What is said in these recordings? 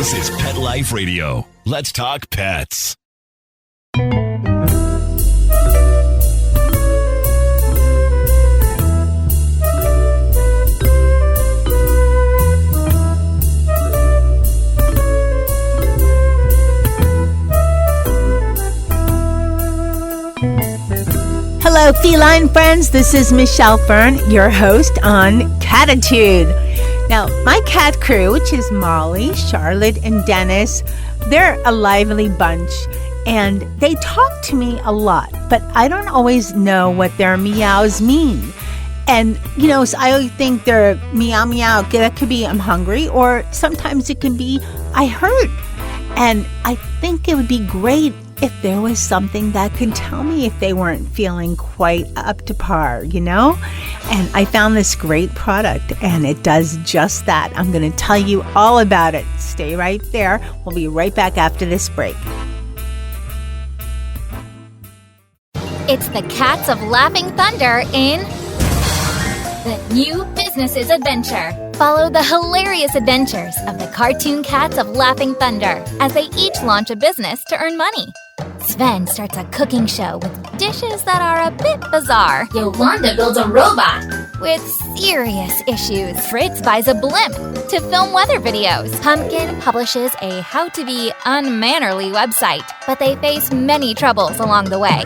This is Pet Life Radio. Let's talk pets. Hello, feline friends. This is Michelle Fern, your host on Cattitude. Now, my cat crew, which is Molly, Charlotte, and Dennis, they're a lively bunch, and they talk to me a lot, but I don't always know what their meows mean. And, so I think they're meow, meow. That could be I'm hungry, or sometimes it can be I hurt. And I think it would be great if there was something that could tell me if they weren't feeling quite up to par, And I found this great product, and it does just that. I'm going to tell you all about it. Stay right there. We'll be right back after this break. It's the Cats of Laughing Thunder in The New Business's Adventure. Follow the hilarious adventures of the cartoon cats of Laughing Thunder as they each launch a business to earn money. Sven starts a cooking show with dishes that are a bit bizarre. Yolanda builds a robot with serious issues. Fritz buys a blimp to film weather videos. Pumpkin publishes a how-to-be unmannerly website, but they face many troubles along the way.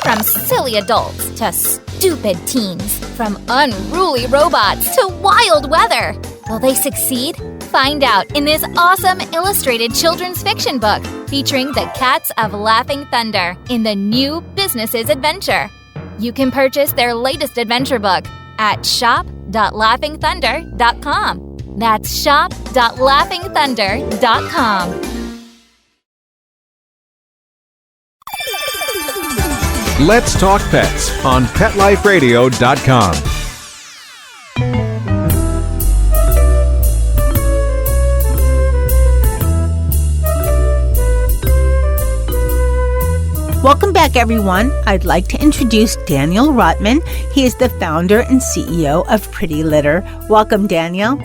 From silly adults to stupid teens, from unruly robots to wild weather. Will they succeed? Find out in this awesome illustrated children's fiction book featuring the Cats of Laughing Thunder in The New Business's Adventure. You can purchase their latest adventure book at shop.laughingthunder.com. That's shop.laughingthunder.com. Let's Talk Pets on PetLifeRadio.com. Welcome back, everyone. I'd like to introduce Daniel Rotman. He is the founder and CEO of PrettyLitter. Welcome, Daniel.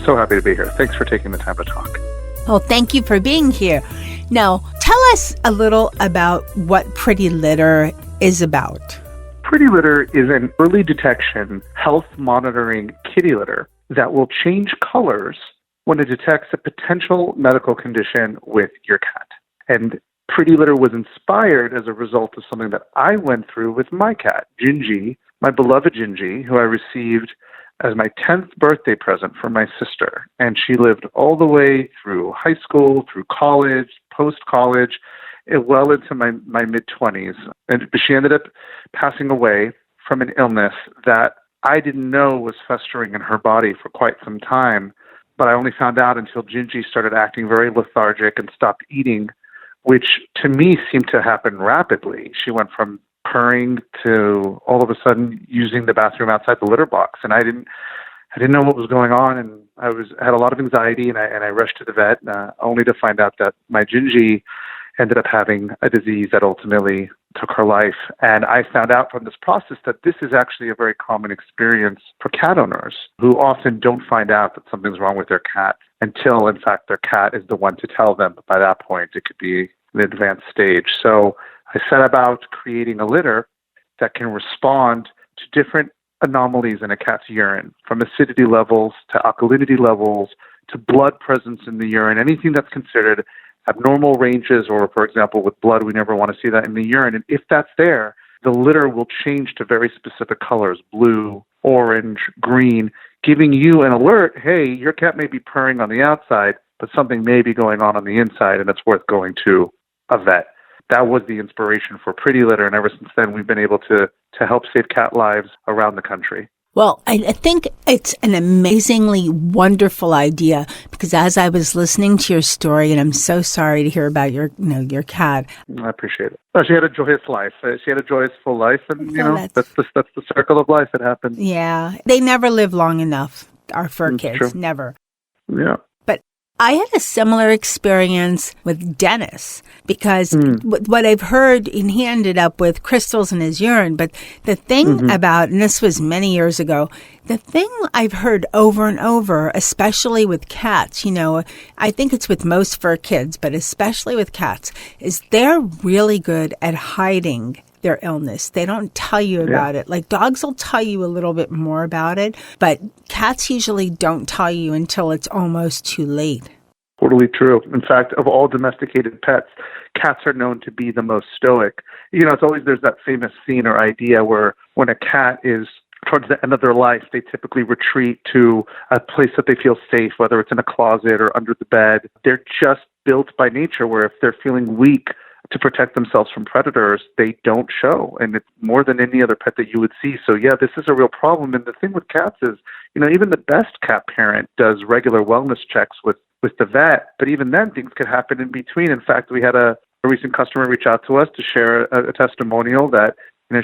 So happy to be here. Thanks for taking the time to talk. Well, thank you for being here. Now, tell us a little about what PrettyLitter is about. PrettyLitter is an early detection health monitoring kitty litter that will change colors when it detects a potential medical condition with your cat. And PrettyLitter was inspired as a result of something that I went through with my cat, Gingy, my beloved Gingy, who I received as my 10th birthday present from my sister. And she lived all the way through high school, through college, post-college, well into my mid-20s. But she ended up passing away from an illness that I didn't know was festering in her body for quite some time. But I only found out until Gingy started acting very lethargic and stopped eating, which to me seemed to happen rapidly. She went from purring to all of a sudden using the bathroom outside the litter box, and I didn't know what was going on, and I had a lot of anxiety, and I rushed to the vet, only to find out that my Gingy ended up having a disease that ultimately took her life. And I found out from this process that this is actually a very common experience for cat owners who often don't find out that something's wrong with their cat until, in fact, their cat is the one to tell them. But by that point, it could be an advanced stage. So I set about creating a litter that can respond to different anomalies in a cat's urine, from acidity levels to alkalinity levels to blood presence in the urine, anything that's considered abnormal ranges, or, for example, with blood, we never want to see that in the urine. And if that's there, the litter will change to very specific colors, blue, orange, green, giving you an alert, hey, your cat may be purring on the outside, but something may be going on the inside, and it's worth going to a vet. That was the inspiration for PrettyLitter, and ever since then, we've been able to help save cat lives around the country. Well, I think it's an amazingly wonderful idea, because as I was listening to your story, and I'm so sorry to hear about your cat. I appreciate it. Well, she had a joyous life. She had a joyous, full life, and that's the circle of life. It happens. Yeah, they never live long enough. Our fur kids, true. Never. Yeah. But I had a similar experience with Dennis because what I've heard, and he ended up with crystals in his urine. But the thing about, and this was many years ago, the thing I've heard over and over, especially with cats, I think it's with most fur kids, but especially with cats, is they're really good at hiding their illness. They don't tell you about it. Like dogs will tell you a little bit more about it, but cats usually don't tell you until it's almost too late. Totally true. In fact, of all domesticated pets, cats are known to be the most stoic. It's always, there's that famous scene or idea where when a cat is towards the end of their life, they typically retreat to a place that they feel safe, whether it's in a closet or under the bed. They're just built by nature where if they're feeling weak to protect themselves from predators, they don't show. And it's more than any other pet that you would see. So yeah, this is a real problem. And the thing with cats is, even the best cat parent does regular wellness checks with the vet, but even then things could happen in between. In fact, we had a recent customer reach out to us to share a testimonial that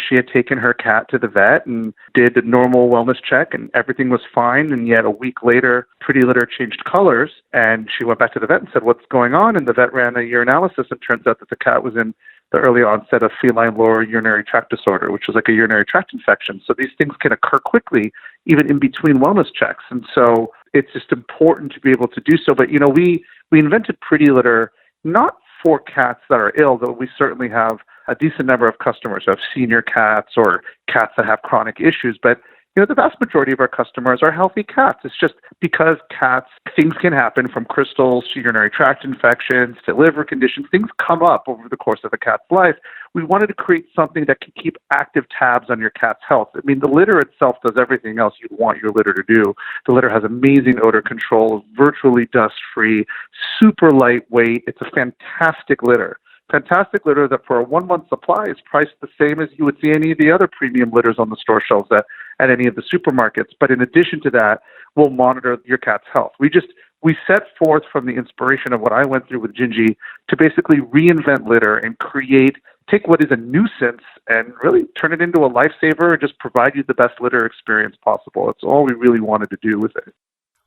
she had taken her cat to the vet and did a normal wellness check and everything was fine. And yet a week later, PrettyLitter changed colors and she went back to the vet and said, "What's going on?" And the vet ran a urinalysis and turns out that the cat was in the early onset of feline lower urinary tract disorder, which is like a urinary tract infection. So these things can occur quickly, even in between wellness checks. And so it's just important to be able to do so. But, we invented PrettyLitter not for cats that are ill, though we certainly have a decent number of customers who have senior cats or cats that have chronic issues. But, the vast majority of our customers are healthy cats. It's just because cats, things can happen from crystals to urinary tract infections to liver conditions. Things come up over the course of a cat's life. We wanted to create something that can keep active tabs on your cat's health. I mean, the litter itself does everything else you'd want your litter to do. The litter has amazing odor control, virtually dust-free, super lightweight. It's a fantastic litter. Fantastic litter that for a 1-month supply is priced the same as you would see any of the other premium litters on the store shelves at any of the supermarkets. But in addition to that, we'll monitor your cat's health. We set forth from the inspiration of what I went through with Gingy to basically reinvent litter and take what is a nuisance and really turn it into a lifesaver and just provide you the best litter experience possible. That's all we really wanted to do with it.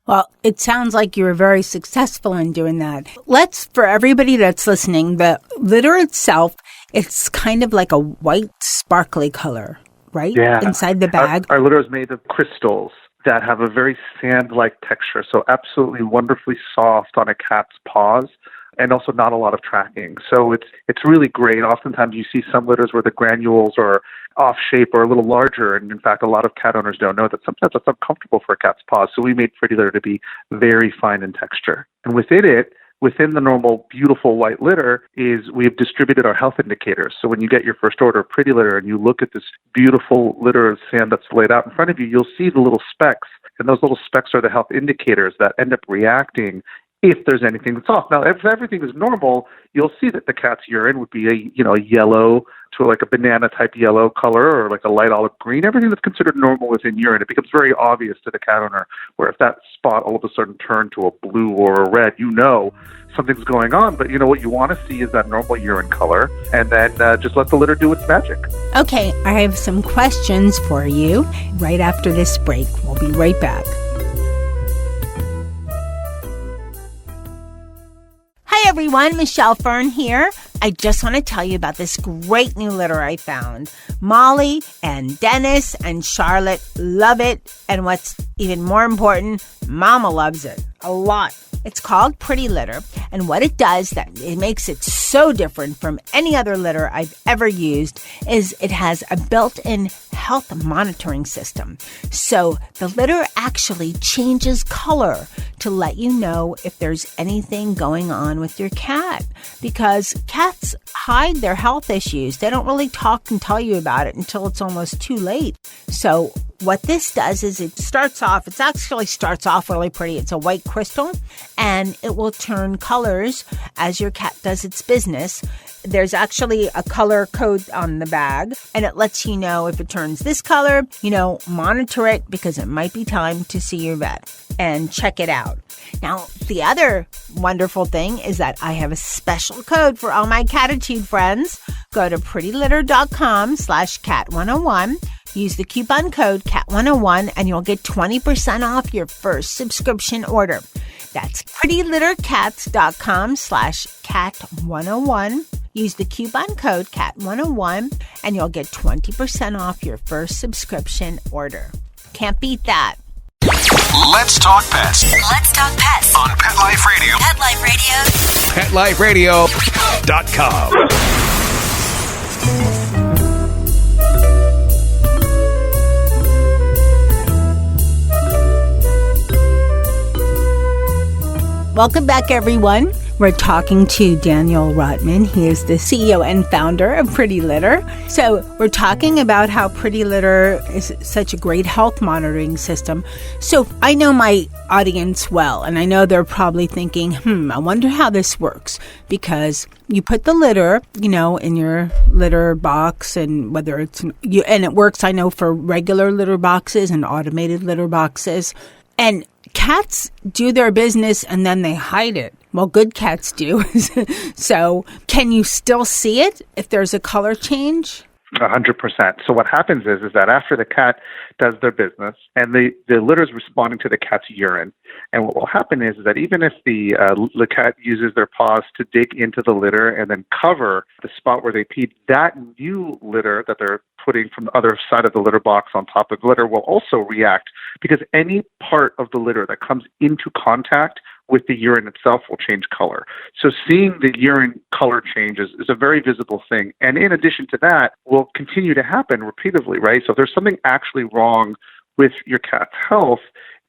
Well, it sounds like you were very successful in doing that. For everybody that's listening, the litter itself, it's kind of like a white sparkly color, right? Yeah. Inside the bag. Our litter is made of crystals that have a very sand-like texture, so absolutely wonderfully soft on a cat's paws, and also not a lot of tracking. So it's really great. Oftentimes you see some litters where the granules are off shape or a little larger, and in fact a lot of cat owners don't know that sometimes that's uncomfortable for a cat's paws. So we made PrettyLitter to be very fine in texture. And within the normal beautiful white litter we have distributed our health indicators. So when you get your first order of PrettyLitter and you look at this beautiful litter of sand that's laid out in front of you, you'll see the little specks. And those little specks are the health indicators that end up reacting if there's anything that's off. Now, if everything is normal, you'll see that the cat's urine would be a yellow to like a banana type yellow color or like a light olive green. Everything that's considered normal within urine, it becomes very obvious to the cat owner where if that spot all of a sudden turned to a blue or a red, something's going on. But what you want to see is that normal urine color, and then just let the litter do its magic. Okay, I have some questions for you right after this break. We'll be right back. Hi everyone, Michelle Fern here. I just want to tell you about this great new litter I found. Molly and Dennis and Charlotte love it. And what's even more important, Mama loves it a lot. It's called PrettyLitter, and what it does that it makes it so different from any other litter I've ever used is it has a built-in health monitoring system. So the litter actually changes color to let you know if there's anything going on with your cat, because cats hide their health issues. They don't really talk and tell you about it until it's almost too late. So what this does is it actually starts off really pretty. It's a white crystal, and it will turn colors as your cat does its business. There's actually a color code on the bag, and it lets you know if it turns this color, monitor it because it might be time to see your vet and check it out. Now, the other wonderful thing is that I have a special code for all my Cattitude friends. Go to prettylitter.com/cat101. Use the coupon code CAT101 and you'll get 20% off your first subscription order. That's prettylittercats.com/cat101. Use the coupon code CAT101 and you'll get 20% off your first subscription order. Can't beat that. Let's talk pets Let's talk pets on Pet Life Radio. Pet Life Radio. PetLifeRadio.com. Welcome back, everyone. We're talking to Daniel Rotman. He is the CEO and founder of PrettyLitter. So we're talking about how PrettyLitter is such a great health monitoring system. So I know my audience well, and I know they're probably thinking, I wonder how this works. Because you put the litter, in your litter box, and whether it's, and it works, I know, for regular litter boxes and automated litter boxes. And cats do their business and then they hide it. Well, good cats do. So can you still see it if there's a color change? 100%. So what happens is that after the cat does their business and the litter is responding to the cat's urine, and what will happen is that even if the cat uses their paws to dig into the litter and then cover the spot where they peed, that new litter that they're putting from the other side of the litter box on top of the litter will also react, because any part of the litter that comes into contact with the urine itself will change color. So seeing the urine color changes is a very visible thing. And in addition to that, will continue to happen repeatedly, right? So if there's something actually wrong with your cat's health,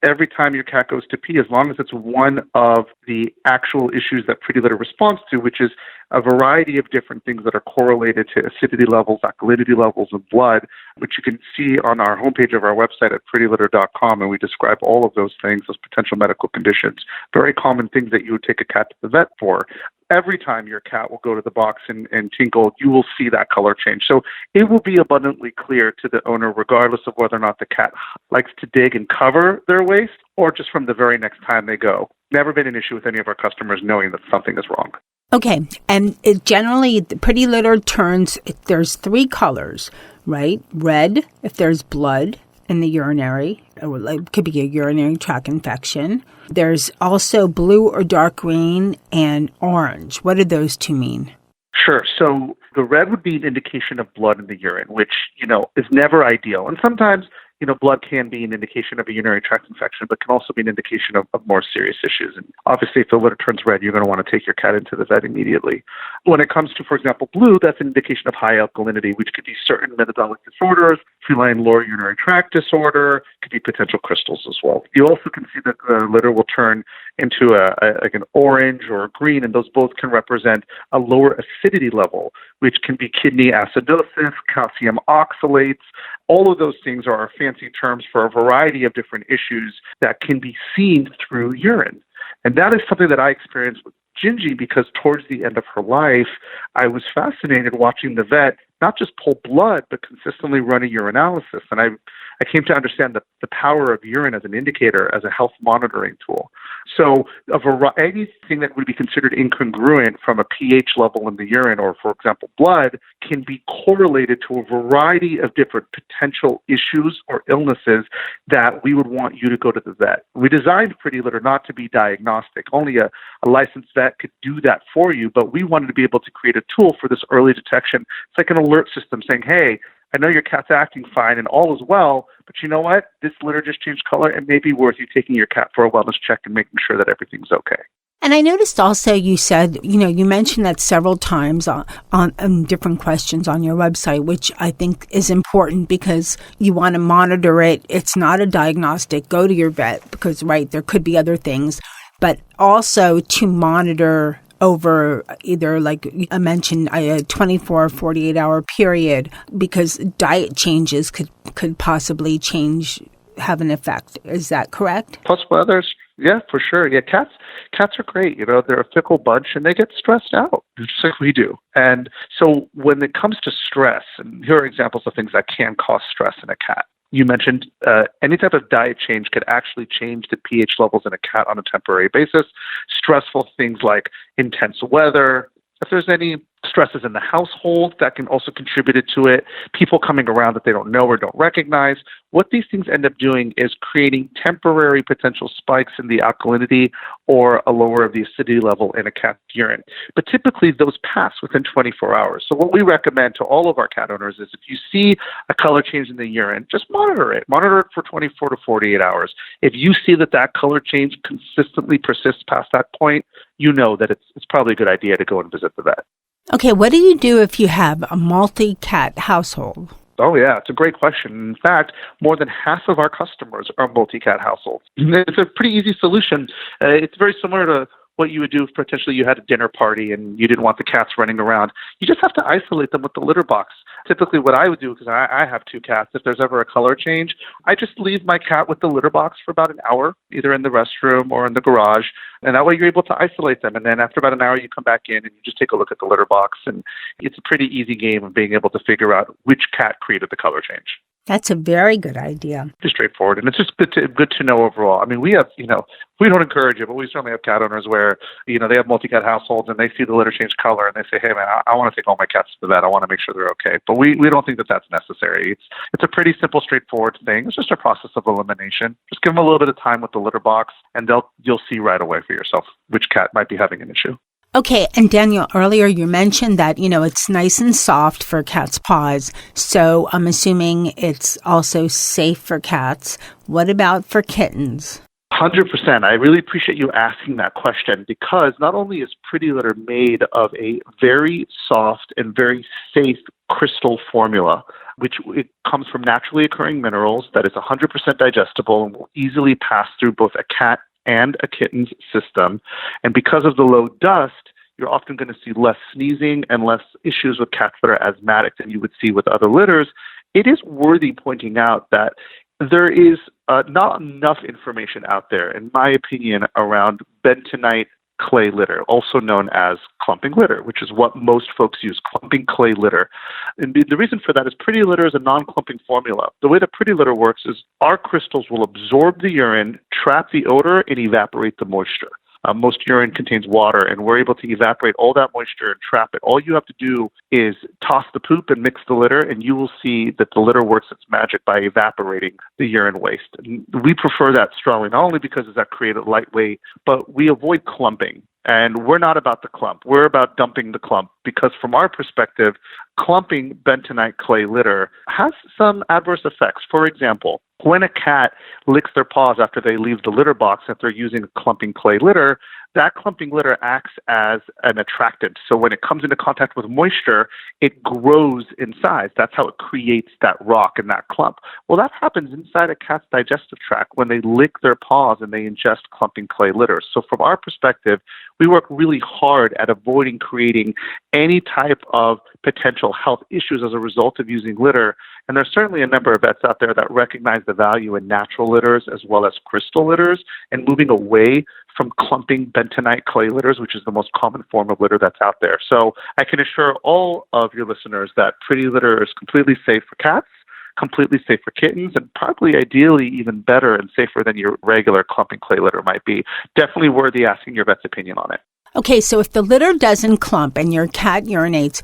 every time your cat goes to pee, as long as it's one of the actual issues that PrettyLitter responds to, which is a variety of different things that are correlated to acidity levels, alkalinity levels of blood, which you can see on our homepage of our website at prettylitter.com, and we describe all of those things, those potential medical conditions, very common things that you would take a cat to the vet for. Every time your cat will go to the box and tinkle, you will see that color change. So it will be abundantly clear to the owner, regardless of whether or not the cat likes to dig and cover their waste, or just from the very next time they go. Never been an issue with any of our customers knowing that something is wrong. Okay, and it generally, the PrettyLitter turns, there's three colors, right? Red, if there's blood in the urinary, or it could be a urinary tract infection. There's also blue or dark green and orange. What do those two mean? Sure. So the red would be an indication of blood in the urine, which, is never ideal. And sometimes, blood can be an indication of a urinary tract infection, but can also be an indication of more serious issues. And obviously, if the litter turns red, you're going to want to take your cat into the vet immediately. When it comes to, for example, blue, that's an indication of high alkalinity, which could be certain metabolic disorders, feline lower urinary tract disorder, could be potential crystals as well. You also can see that the litter will turn into like an orange or a green, and those both can represent a lower acidity level, which can be kidney acidosis, calcium oxalates. All of those things are fancy terms for a variety of different issues that can be seen through urine. And that is something that I experienced with Gingy, because towards the end of her life, I was fascinated watching the vet not just pull blood, but consistently run a urinalysis. And I came to understand the power of urine as an indicator, as a health monitoring tool. So anything that would be considered incongruent from a pH level in the urine, or, for example, blood, can be correlated to a variety of different potential issues or illnesses that we would want you to go to the vet. We designed PrettyLitter not to be diagnostic. Only a licensed vet could do that for you, but we wanted to be able to create a tool for this early detection. It's like an alert system saying, hey, I know your cat's acting fine and all is well, but you know what? This litter just changed color. It may be worth you taking your cat for a wellness check and making sure that everything's okay. And I noticed also you said, you mentioned that several times on different questions on your website, which I think is important because you want to monitor it. It's not a diagnostic. Go to your vet because, right, there could be other things, but also to monitor over either, like I mentioned, a 24 or 48-hour period, because diet changes could possibly have an effect. Is that correct? Plus others, yeah, for sure. Yeah, cats are great. They're a fickle bunch and they get stressed out, just like we do. And so when it comes to stress, and here are examples of things that can cause stress in a cat. You mentioned any type of diet change could actually change the pH levels in a cat on a temporary basis. Stressful things like intense weather, if there's any stresses in the household that can also contribute to it, people coming around that they don't know or don't recognize. What these things end up doing is creating temporary potential spikes in the alkalinity or a lower of the acidity level in a cat's urine. But typically those pass within 24 hours. So what we recommend to all of our cat owners is if you see a color change in the urine, just monitor it. Monitor it for 24 to 48 hours. If you see that color change consistently persists past that point, you know that it's probably a good idea to go and visit the vet. Okay, what do you do if you have a multi-cat household? Oh, yeah, it's a great question. In fact, more than half of our customers are multi-cat households. It's a pretty easy solution. It's very similar to what you would do if potentially you had a dinner party and you didn't want the cats running around. You just have to isolate them with the litter box. Typically what I would do, because I have 2 cats, if there's ever a color change, I just leave my cat with the litter box for about an hour, either in the restroom or in the garage. And that way you're able to isolate them. And then after about an hour, you come back in and you just take a look at the litter box. And it's a pretty easy game of being able to figure out which cat created the color change. That's a very good idea. Just straightforward. And it's just good to know overall. I mean, we have, we don't encourage it, but we certainly have cat owners where, they have multi-cat households and they see the litter change color and they say, hey, man, I want to take all my cats to the vet. I want to make sure they're okay. But we don't think that that's necessary. It's a pretty simple, straightforward thing. It's just a process of elimination. Just give them a little bit of time with the litter box and you'll see right away for yourself which cat might be having an issue. Okay, and Daniel, earlier you mentioned that, it's nice and soft for cats' paws, so I'm assuming it's also safe for cats. What about for kittens? 100%. I really appreciate you asking that question because not only is PrettyLitter made of a very soft and very safe crystal formula, which it comes from naturally occurring minerals that is 100% digestible and will easily pass through both a cat and a kitten's system. And because of the low dust, you're often going to see less sneezing and less issues with cats that are asthmatic than you would see with other litters. It is worthy pointing out that there is not enough information out there, in my opinion, around bentonite clay litter, also known as clumping litter, which is what most folks use, clumping clay litter. And the reason for that is PrettyLitter is a non-clumping formula. The way that PrettyLitter works is our crystals will absorb the urine, trap the odor, and evaporate the moisture. Most urine contains water, and we're able to evaporate all that moisture and trap it. All you have to do is toss the poop and mix the litter, and you will see that the litter works its magic by evaporating the urine waste. And we prefer that strongly, not only because it's that creative lightweight, but we avoid clumping. And we're not about the clump. We're about dumping the clump because from our perspective, clumping bentonite clay litter has some adverse effects. For example, when a cat licks their paws after they leave the litter box, if they're using clumping clay litter, that clumping litter acts as an attractant. So when it comes into contact with moisture, it grows in size. That's how it creates that rock and that clump. Well, that happens inside a cat's digestive tract when they lick their paws and they ingest clumping clay litter. So from our perspective, we work really hard at avoiding creating any type of potential health issues as a result of using litter. And there's certainly a number of vets out there that recognize the value in natural litters as well as crystal litters and moving away from clumping bentonite clay litters, which is the most common form of litter that's out there. So I can assure all of your listeners that PrettyLitter is completely safe for cats, completely safe for kittens, and probably ideally even better and safer than your regular clumping clay litter might be. Definitely worthy asking your vet's opinion on it. Okay, so if the litter doesn't clump and your cat urinates,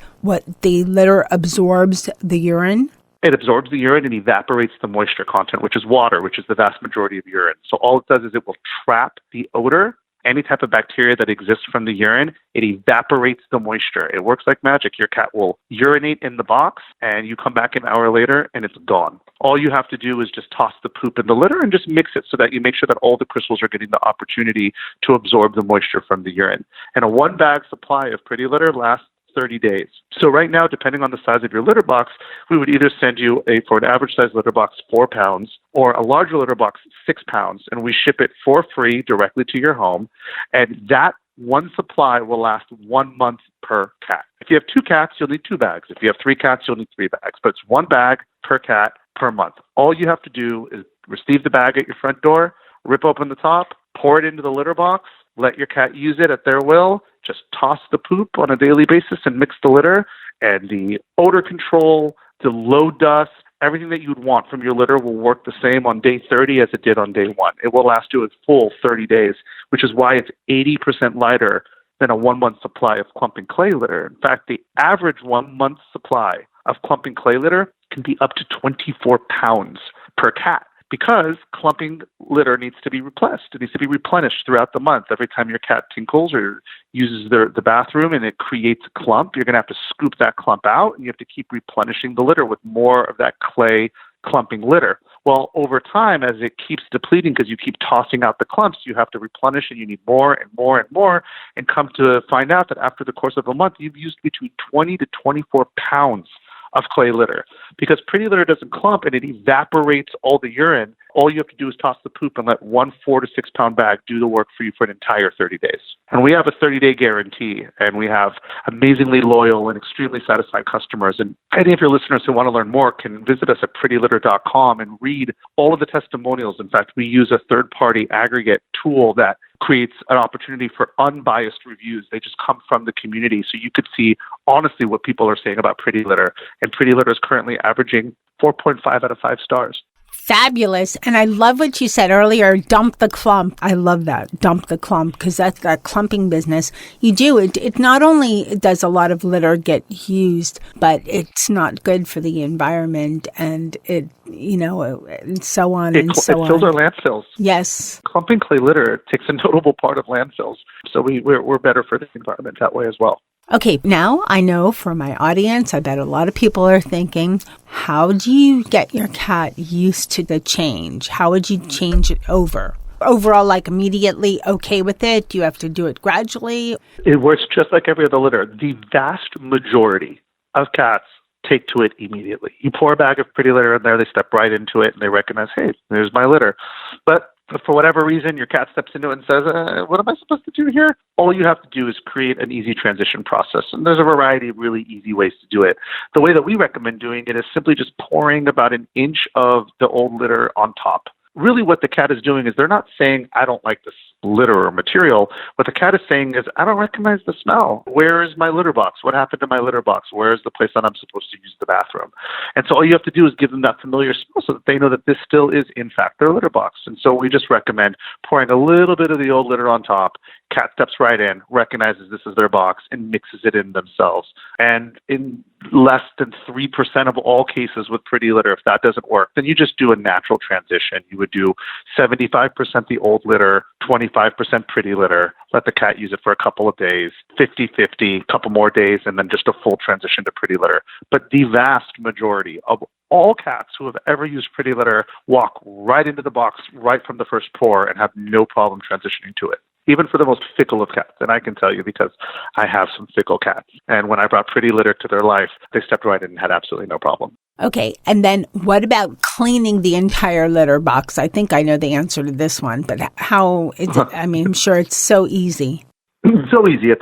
the litter absorbs the urine? It absorbs the urine and evaporates the moisture content, which is water, which is the vast majority of urine. So all it does is it will trap the odor, any type of bacteria that exists from the urine. It evaporates the moisture. It works like magic. Your cat will urinate in the box, and you come back an hour later, and it's gone. All you have to do is just toss the poop in the litter and just mix it so that you make sure that all the crystals are getting the opportunity to absorb the moisture from the urine. And a 1-bag supply of PrettyLitter lasts 30 days. So right now, depending on the size of your litter box, we would either send you for an average size litter box, 4 pounds, or a larger litter box, 6 pounds, and we ship it for free directly to your home. And that one supply will last 1 month per cat. If you have 2 cats, you'll need 2 bags. If you have 3 cats, you'll need 3 bags. But it's 1 bag per cat per month. All you have to do is receive the bag at your front door, rip open the top, pour it into the litter box, let your cat use it at their will. Just toss the poop on a daily basis and mix the litter. And the odor control, the low dust, everything that you'd want from your litter will work the same on day 30 as it did on day 1. It will last you a full 30 days, which is why it's 80% lighter than a 1-month supply of clumping clay litter. In fact, the average 1-month supply of clumping clay litter can be up to 24 pounds per cat, because clumping litter needs to be replenished. It needs to be replenished throughout the month. Every time your cat tinkles or uses the bathroom and it creates a clump, you're going to have to scoop that clump out, and you have to keep replenishing the litter with more of that clay clumping litter. Well, over time, as it keeps depleting because you keep tossing out the clumps, you have to replenish, and you need more and more and more, and come to find out that after the course of a month, you've used between 20 to 24 pounds of clay litter. Because Pretty Litter doesn't clump and it evaporates all the urine, all you have to do is toss the poop and let 1 4 to 6 pound bag do the work for you for an entire 30 days. And we have a 30-day guarantee, and we have amazingly loyal and extremely satisfied customers. And any of your listeners who want to learn more can visit us at PrettyLitter.com and read all of the testimonials. In fact, we use a third-party aggregate tool that creates an opportunity for unbiased reviews. They just come from the community, so you could see honestly what people are saying about Pretty Litter. And Pretty Litter is currently averaging 4.5 out of 5 stars. Fabulous. And I love what you said earlier, dump the clump. I love that, dump the clump, because that's that clumping business. You do it. It not only does a lot of litter get used, but it's not good for the environment, and it, and so on and so on. It fills our landfills. Yes. Clumping clay litter takes a notable part of landfills. So we're better for the environment that way as well. Okay, now I know for my audience, I bet a lot of people are thinking, how do you get your cat used to the change? How would you change it over? Overall, like immediately okay with it? Do you have to do it gradually? It works just like every other litter. The vast majority of cats take to it immediately. You pour a bag of Pretty Litter in there, they step right into it, and they recognize, hey, there's my litter. But for whatever reason, your cat steps into it and says, what am I supposed to do here? All you have to do is create an easy transition process. And there's a variety of really easy ways to do it. The way that we recommend doing it is simply just pouring about an inch of the old litter on top. Really what the cat is doing is they're not saying, I don't like this litter or material. What the cat is saying is, I don't recognize the smell. Where is my litter box? What happened to my litter box? Where is the place that I'm supposed to use the bathroom? And so all you have to do is give them that familiar smell so that they know that this still is, in fact, their litter box. And so we just recommend pouring a little bit of the old litter on top. Cat steps right in, recognizes this is their box, and mixes it in themselves. And in less than 3% of all cases with Pretty Litter, if that doesn't work, then you just do a natural transition. You would do 75% the old litter, 25% Pretty Litter, let the cat use it for a couple of days, 50-50, a couple more days, and then just a full transition to Pretty Litter. But the vast majority of all cats who have ever used Pretty Litter walk right into the box right from the first pour and have no problem transitioning to it, even for the most fickle of cats. And I can tell you because I have some fickle cats. And when I brought Pretty Litter to their life, they stepped right in and had absolutely no problem. Okay, and then what about cleaning the entire litter box? I think I know the answer to this one, but how is it? I mean, I'm sure it's so easy. So easy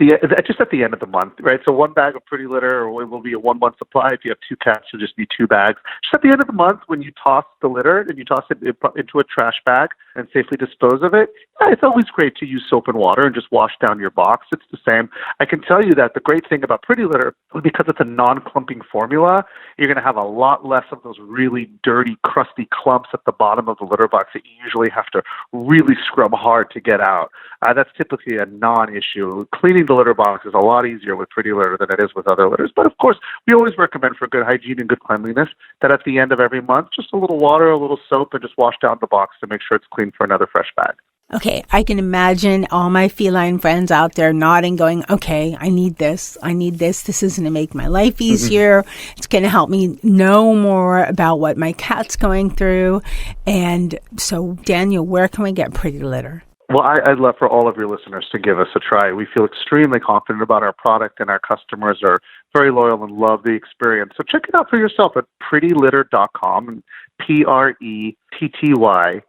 just at the end of the month, right? So one bag of Pretty Litter will be a 1-month supply. If you have 2 cats, you'll just need 2 bags. Just at the end of the month, when you toss the litter and you toss it into a trash bag and safely dispose of it, it's always great to use soap and water and just wash down your box. It's the same. I can tell you that the great thing about Pretty Litter, because it's a non-clumping formula, you're going to have a lot less of those really dirty, crusty clumps at the bottom of the litter box that you usually have to really scrub hard to get out. That's typically a non-issue. Cleaning the litter box is a lot easier with Pretty Litter than it is with other litters. But of course, we always recommend for good hygiene and good cleanliness that at the end of every month, just a little water, a little soap, and just wash down the box to make sure it's clean for another fresh bag. Okay, I can imagine all my feline friends out there nodding, going, okay, I need this. This is going to make my life easier. Mm-hmm. It's going to help me know more about what my cat's going through. And so, Daniel, where can we get Pretty Litter? Well, I'd love for all of your listeners to give us a try. We feel extremely confident about our product, and our customers are very loyal and love the experience. So check it out for yourself at PrettyLitter.com, PrettyLitter,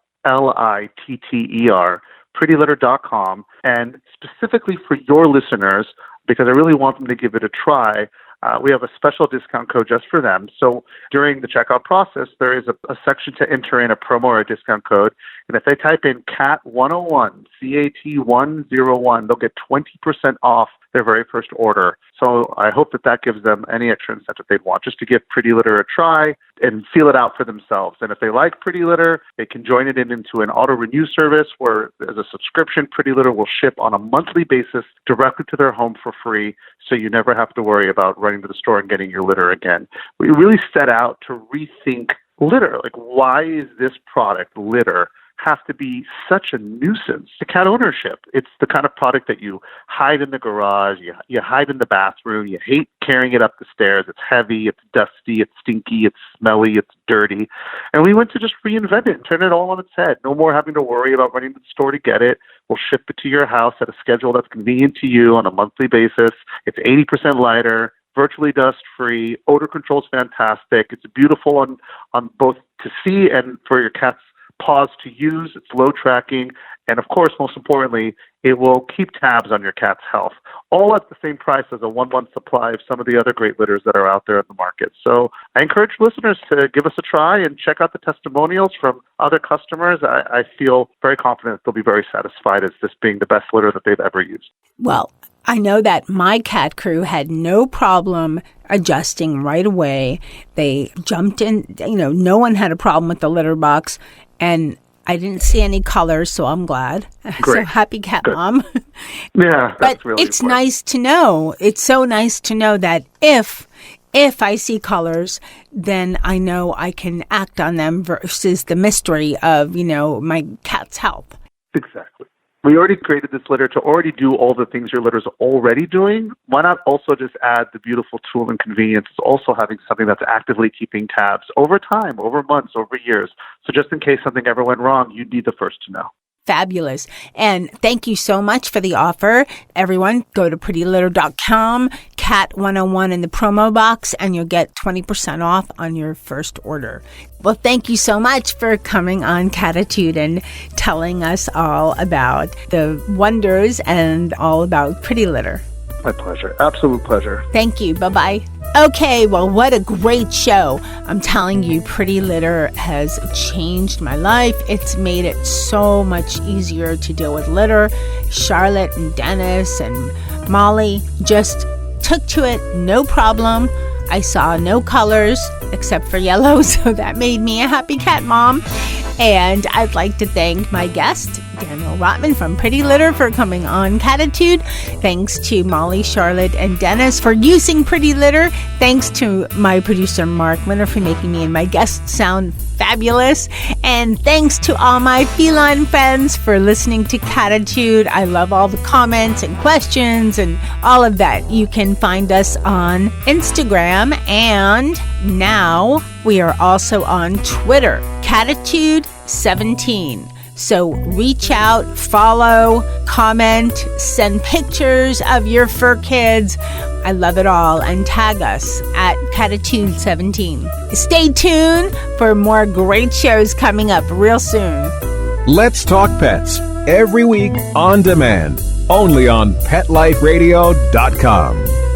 PrettyLitter.com. And specifically for your listeners, because I really want them to give it a try, we have a special discount code just for them. So during the checkout process, there is a section to enter in a promo or a discount code. And if they type in CAT101, CAT101, they'll get 20% off their very first order. So I hope that gives them any extra incentive they'd want, just to give PrettyLitter a try and feel it out for themselves. And if they like PrettyLitter, they can join it into an auto-renew service where, as a subscription, PrettyLitter will ship on a monthly basis directly to their home for free, so you never have to worry about running to the store and getting your litter again. We really set out to rethink litter. Like, why is this product, litter, have to be such a nuisance to cat ownership? It's the kind of product that you hide in the garage, you hide in the bathroom, you hate carrying it up the stairs. It's heavy, it's dusty, it's stinky, it's smelly, it's dirty. And we went to just reinvent it and turn it all on its head. No more having to worry about running to the store to get it. We'll ship it to your house at a schedule that's convenient to you on a monthly basis. It's 80% lighter, virtually dust-free. Odor control is fantastic. It's beautiful on both to see and for your cat's paws to use. It's low tracking. And of course, most importantly, it will keep tabs on your cat's health, all at the same price as a 1-month supply of some of the other great litters that are out there in the market. So I encourage listeners to give us a try and check out the testimonials from other customers. I feel very confident they'll be very satisfied as this being the best litter that they've ever used. Well, I know that my cat crew had no problem adjusting right away. They jumped in, no one had a problem with the litter box, and I didn't see any colors, so I'm glad. Great. So happy cat Good. mom. Yeah, that's but really it's important. nice to know. It's so nice to know that if I see colors, then I know I can act on them versus the mystery of, my cat's health. Exactly. We already created this litter to already do all the things your litter's already doing. Why not also just add the beautiful tool and convenience of also having something that's actively keeping tabs over time, over months, over years. So just in case something ever went wrong, you'd be the first to know. Fabulous. And thank you so much for the offer. Everyone, go to prettylitter.com, cat101 in the promo box, and you'll get 20% off on your first order. Well, thank you so much for coming on Cattitude and telling us all about the wonders and all about PrettyLitter. My pleasure. Absolute pleasure. Thank you. Bye-bye. Okay, well, what a great show. I'm telling you, PrettyLitter has changed my life. It's made it so much easier to deal with litter. Charlotte and Dennis and Molly just took to it, no problem. I saw no colors except for yellow, so that made me a happy cat mom. And I'd like to thank my guest, Daniel Rotman from PrettyLitter, for coming on Cattitude. Thanks to Molly, Charlotte, and Dennis for using PrettyLitter. Thanks to my producer, Mark Winter, for making me and my guests sound fabulous. And thanks to all my feline friends for listening to Cattitude. I love all the comments and questions and all of that. You can find us on Instagram, and now we are also on Twitter, Cattitude17. So reach out, follow, comment, send pictures of your fur kids. I love it all. And tag us at Cattitude17. Stay tuned for more great shows coming up real soon. Let's Talk Pets, every week on demand, only on PetLifeRadio.com.